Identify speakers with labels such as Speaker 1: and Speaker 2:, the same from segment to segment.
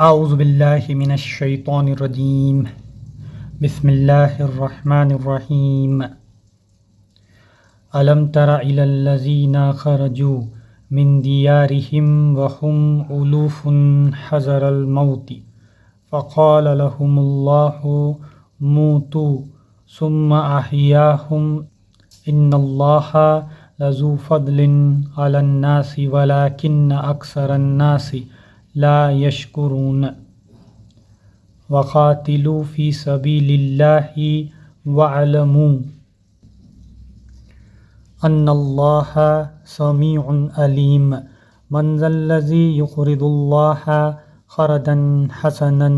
Speaker 1: اعوذ باللہ من الشیطان الرجیم بسم اللہ الرحمن الرحیم الم تر الی الذین خرجوا من دیارہم وهم الوف حذر الموت فقال لهم اللہ موتوا ثم احیاهم ان اللہ لذو فضل علی الناس ولکن اکثر الناس لا یشکرون وقاتلوا فی سبیل اللہ واعلموا ان اللہ سمیع علیم من ذا الذی یقرض اللہ قرضا حسنا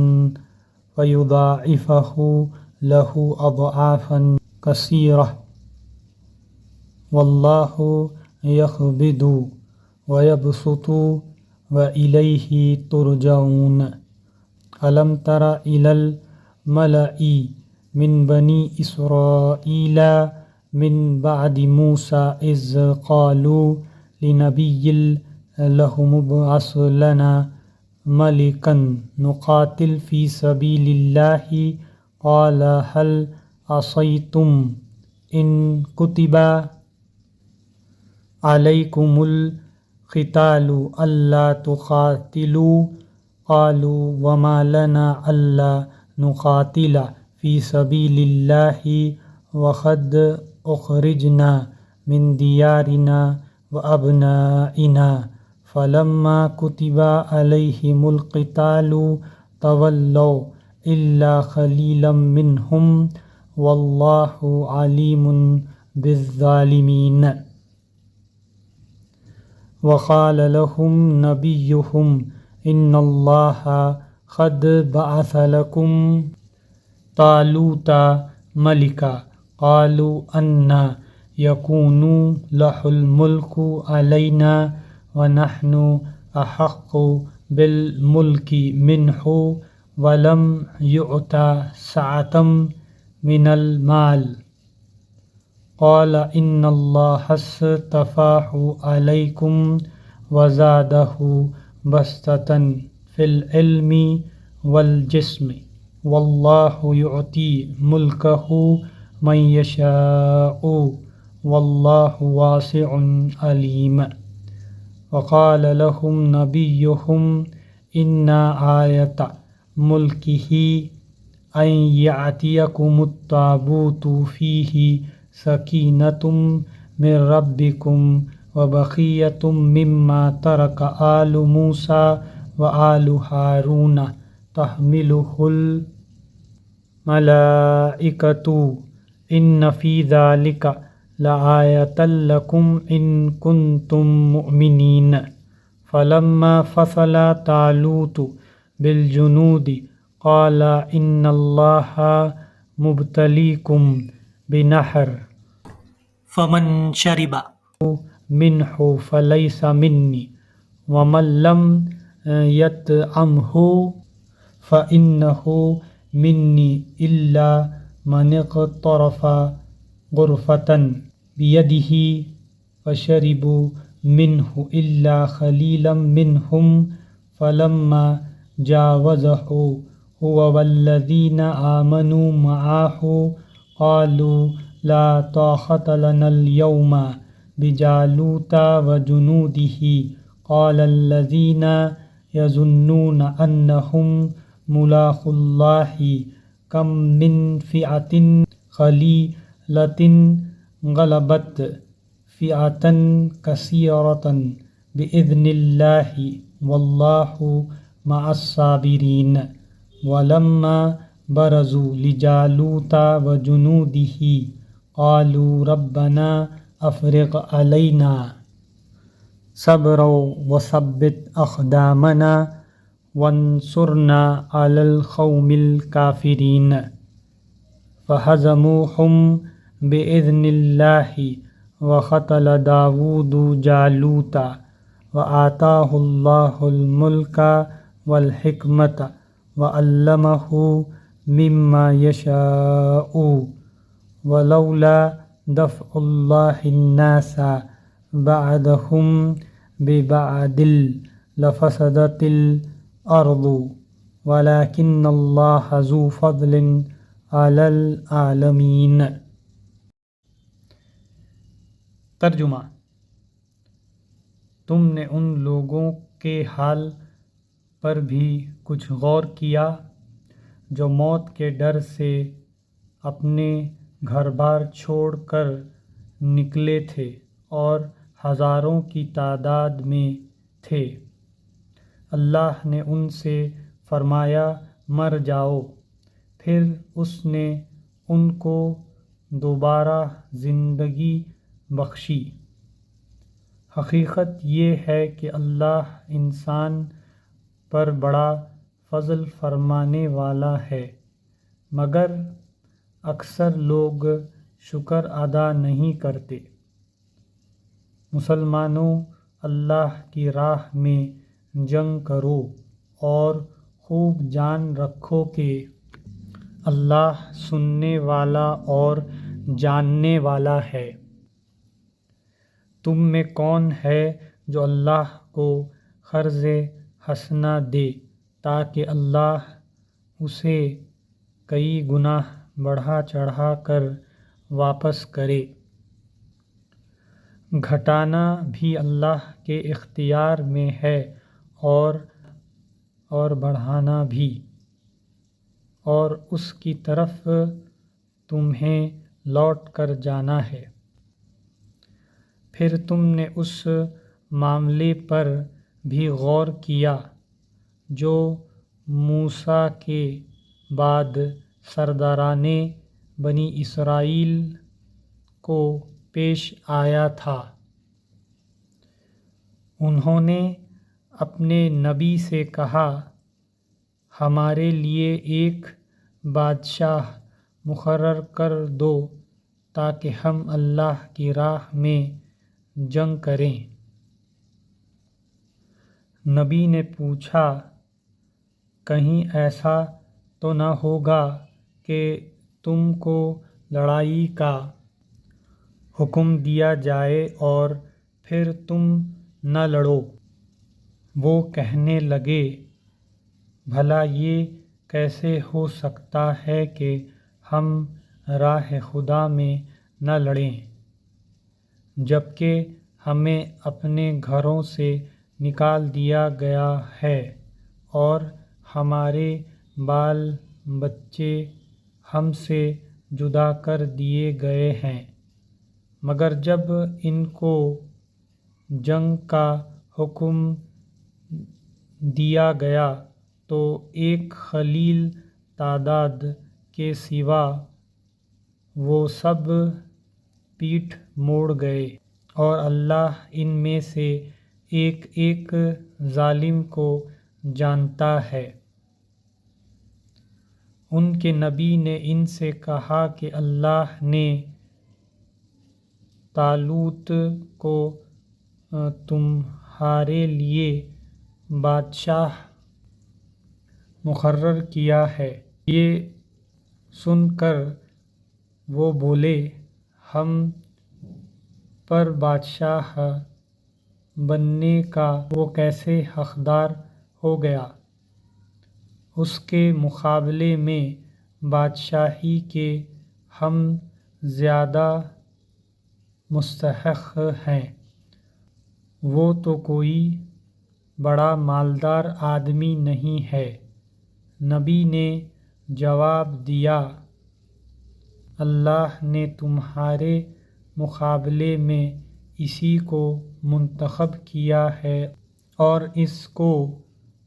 Speaker 1: فیضاعفہ لہ اضعافا کثیرہ واللہ یقبض ویبسط وإلیہ ترجعون الم تر الی الملأ من بنی اسرائیل من بعد موسیٰ اذ قالوا لنبی لهم ابعث لنا ملکا نقاتل فی سبیل اللہ قال هل عصیتم ان کتب علیکم القتال الا تقاتلوا قالوا وما لنا الا نقاتل فی سبیل اللہ وقد اخرجنا من دیارنا وابنائنا فلما كتب علیہم القتال تولوا الا قلیلا منهم واللہ علیم بالظالمین وقال لهم نبيهم إن الله قد بعث لكم طالوت ملكا قالوا أن يكون له الملك علينا ونحن أحق بالملك منه ولم يؤت سعة من المال قال ان اللہ اصطفاه علیکم وزادہ بسطة فی العلم والجسم واللہ یعطی ملکہ من یشاء واللہ واسع علیم وقال لهم نبیہم ان آیۃ ملکہ ان یأتیکم التابوت فیہ سکینۃ من ربکم وبقیۃ مما ترک آل موسیٰ وآل ہارون تحملہ الملائکۃ ان فی ذلک لآیۃ لکم ان کنتم مؤمنین فلما فصل طالوت بالجنود قال ان اللہ مبتلیکم بنہر فمن شرب منہ فلیس منی ومن لم یطعمہ فإنہ منی الا من اغترف غرفة بیدہ فشربوا منہ الا قلیلا منہم فلما جاوزہ هو والذین آمنوا معہ قالوا لا طاقة لنا اليوم بجالوت وجنوده قال الذين يظنون أنهم ملاقو الله كم من فئة قليلة غلبت فئة كثيرة بإذن الله والله مع الصابرين ولما برزوا لجالوت وجنوده قالوا ربنا افرغ علينا صبرا وثبت اقدامنا وانصرنا على القوم الكافرين فهزموهم بإذن الله وقتل داود جالوت وآتاه الله الملك والحكمة وعلمه مما یشاء ولولا دفع اللہ الناس بعدهم ببعد لفسدت الارض وَلَكِنَّ اللَّهَ ذُو فَضْلٍ عَلَى الْعَالَمِينَ۔ ترجمہ: تم نے ان لوگوں کے حال پر بھی کچھ غور کیا جو موت کے ڈر سے اپنے گھر بار چھوڑ کر نکلے تھے اور ہزاروں کی تعداد میں تھے؟ اللہ نے ان سے فرمایا مر جاؤ، پھر اس نے ان کو دوبارہ زندگی بخشی۔ حقیقت یہ ہے کہ اللہ انسان پر بڑا فضل فرمانے والا ہے، مگر اکثر لوگ شکر ادا نہیں کرتے۔ مسلمانوں، اللہ کی راہ میں جنگ کرو اور خوب جان رکھو کہ اللہ سننے والا اور جاننے والا ہے۔ تم میں کون ہے جو اللہ کو قرض حسنہ دے تاکہ اللہ اسے کئی گنا بڑھا چڑھا کر واپس کرے؟ گھٹانا بھی اللہ کے اختیار میں ہے اور بڑھانا بھی، اور اس کی طرف تمہیں لوٹ کر جانا ہے۔ پھر تم نے اس معاملے پر بھی غور کیا جو موسیٰ کے بعد سرداران بنی اسرائیل کو پیش آیا تھا۔ انہوں نے اپنے نبی سے کہا، ہمارے لیے ایک بادشاہ مقرر کر دو تاکہ ہم اللہ کی راہ میں جنگ کریں۔ نبی نے پوچھا، کہیں ایسا تو نہ ہوگا کہ تم کو لڑائی کا حکم دیا جائے اور پھر تم نہ لڑو؟ وہ کہنے لگے، بھلا یہ کیسے ہو سکتا ہے کہ ہم راہ خدا میں نہ لڑیں، جبکہ ہمیں اپنے گھروں سے نکال دیا گیا ہے اور ہمارے بال بچے ہم سے جدا کر دیے گئے ہیں؟ مگر جب ان کو جنگ کا حکم دیا گیا تو ایک قلیل تعداد کے سوا وہ سب پیٹھ موڑ گئے، اور اللہ ان میں سے ایک ایک ظالم کو جانتا ہے۔ ان کے نبی نے ان سے کہا کہ اللہ نے طالوت کو تمہارے لیے بادشاہ مقرر کیا ہے۔ یہ سن کر وہ بولے، ہم پر بادشاہ بننے کا وہ کیسے حقدار ہو گیا؟ اس کے مقابلے میں بادشاہی کے ہم زیادہ مستحق ہیں۔ وہ تو کوئی بڑا مالدار آدمی نہیں ہے۔ نبی نے جواب دیا، اللہ نے تمہارے مقابلے میں اسی کو منتخب کیا ہے اور اس کو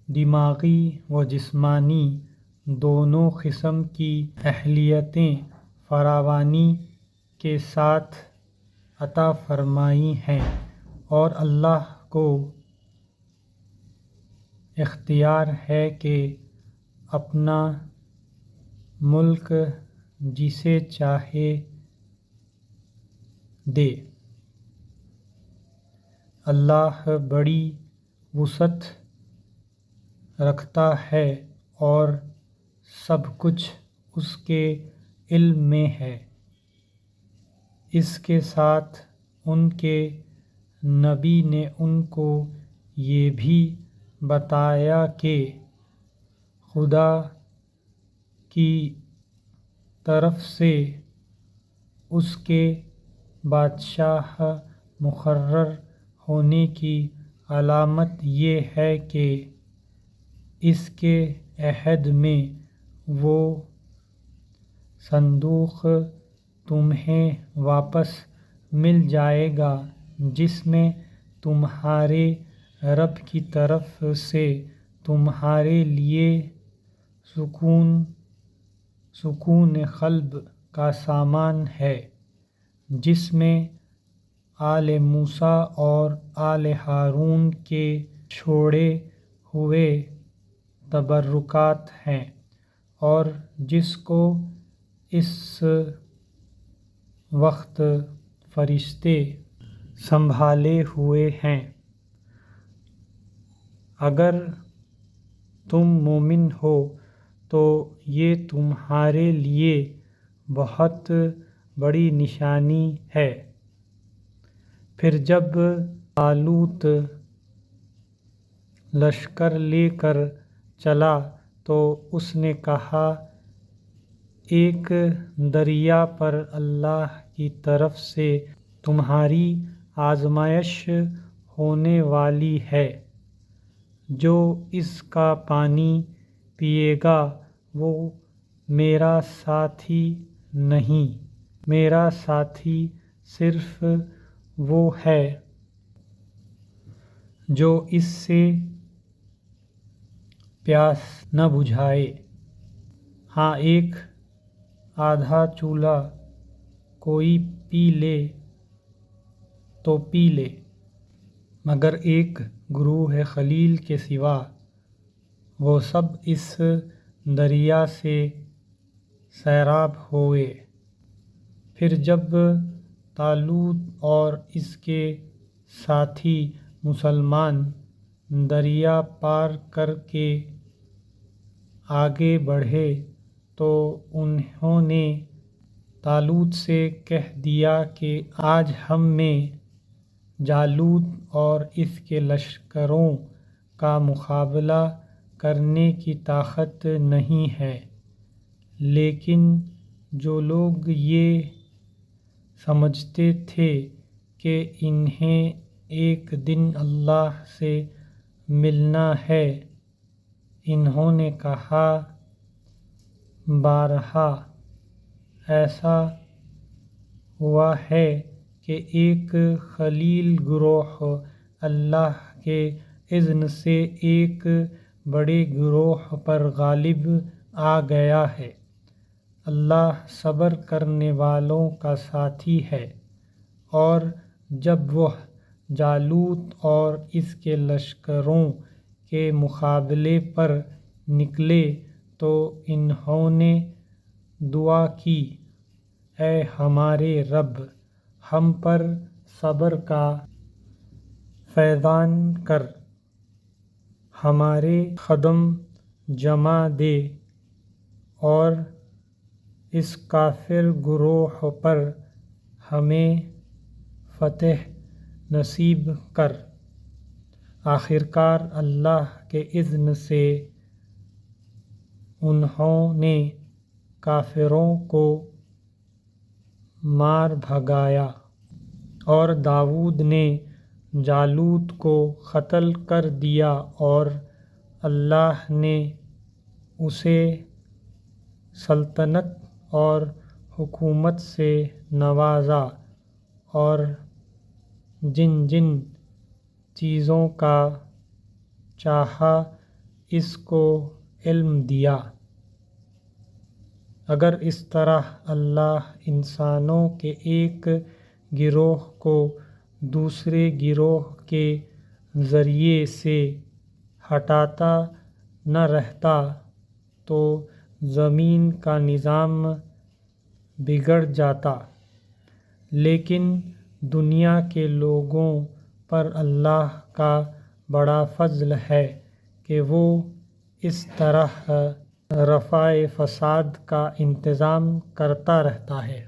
Speaker 1: دماغی و جسمانی دونوں قسم کی اہلیتیں فراوانی کے ساتھ عطا فرمائی ہیں، اور اللہ کو اختیار ہے کہ اپنا ملک جسے چاہے دے۔ اللہ بڑی وسعت رکھتا ہے اور سب کچھ اس کے علم میں ہے۔ اس کے ساتھ ان کے نبی نے ان کو یہ بھی بتایا کہ خدا کی طرف سے اس کے بادشاہ مقرر ہونے کی علامت یہ ہے کہ اس کے عہد میں وہ صندوق تمہیں واپس مل جائے گا جس میں تمہارے رب کی طرف سے تمہارے لیے سکون قلب کا سامان ہے، جس میں آل موسیٰ اور آل ہارون کے چھوڑے ہوئے تبرکات ہیں، اور جس کو اس وقت فرشتے سنبھالے ہوئے ہیں۔ اگر تم مومن ہو تو یہ تمہارے لیے بہت بڑی نشانی ہے۔ پھر جب طالوت لشکر لے کر چلا تو اس نے کہا، ایک دریا پر اللہ کی طرف سے تمہاری آزمائش ہونے والی ہے، جو اس کا پانی پیے گا وہ میرا ساتھی نہیں، میرا ساتھی صرف وہ ہے جو اس سے پیاس نہ بجھائے۔ ہاں، ایک آدھا چولہا کوئی پی لے تو پی لے، مگر ایک گروہ قلیل کے سوا وہ سب اس دریا سے سیراب ہوئے۔ پھر جب طالوت اور اس کے ساتھی مسلمان دریا پار کر کے آگے بڑھے تو انہوں نے طالوت سے کہہ دیا کہ آج ہم میں جالوت اور اس کے لشکروں کا مقابلہ کرنے کی طاقت نہیں ہے۔ لیکن جو لوگ یہ سمجھتے تھے کہ انہیں ایک دن اللہ سے ملنا ہے، انہوں نے کہا، بارہا ایسا ہوا ہے کہ ایک قلیل گروہ اللہ کے اذن سے ایک بڑے گروہ پر غالب آ گیا ہے۔ اللہ صبر کرنے والوں کا ساتھی ہے۔ اور جب وہ جالوت اور اس کے لشکروں کے مقابلے پر نکلے تو انہوں نے دعا کی، اے ہمارے رب، ہم پر صبر کا فیضان کر، ہمارے قدم جما دے اور اس کافر گروہ پر ہمیں فتح نصیب کر۔ آخرکار اللہ کے اذن سے انہوں نے کافروں کو مار بھگایا، اور داؤد نے جالوت کو قتل کر دیا اور اللہ نے اسے سلطنت اور حکومت سے نوازا، اور جن جن چیزوں کا چاہا اس کو علم دیا۔ اگر اس طرح اللہ انسانوں کے ایک گروہ کو دوسرے گروہ کے ذریعے سے ہٹاتا نہ رہتا تو زمین کا نظام بگڑ جاتا، لیکن دنیا کے لوگوں پر اللہ کا بڑا فضل ہے کہ وہ اس طرح رفع فساد کا انتظام کرتا رہتا ہے۔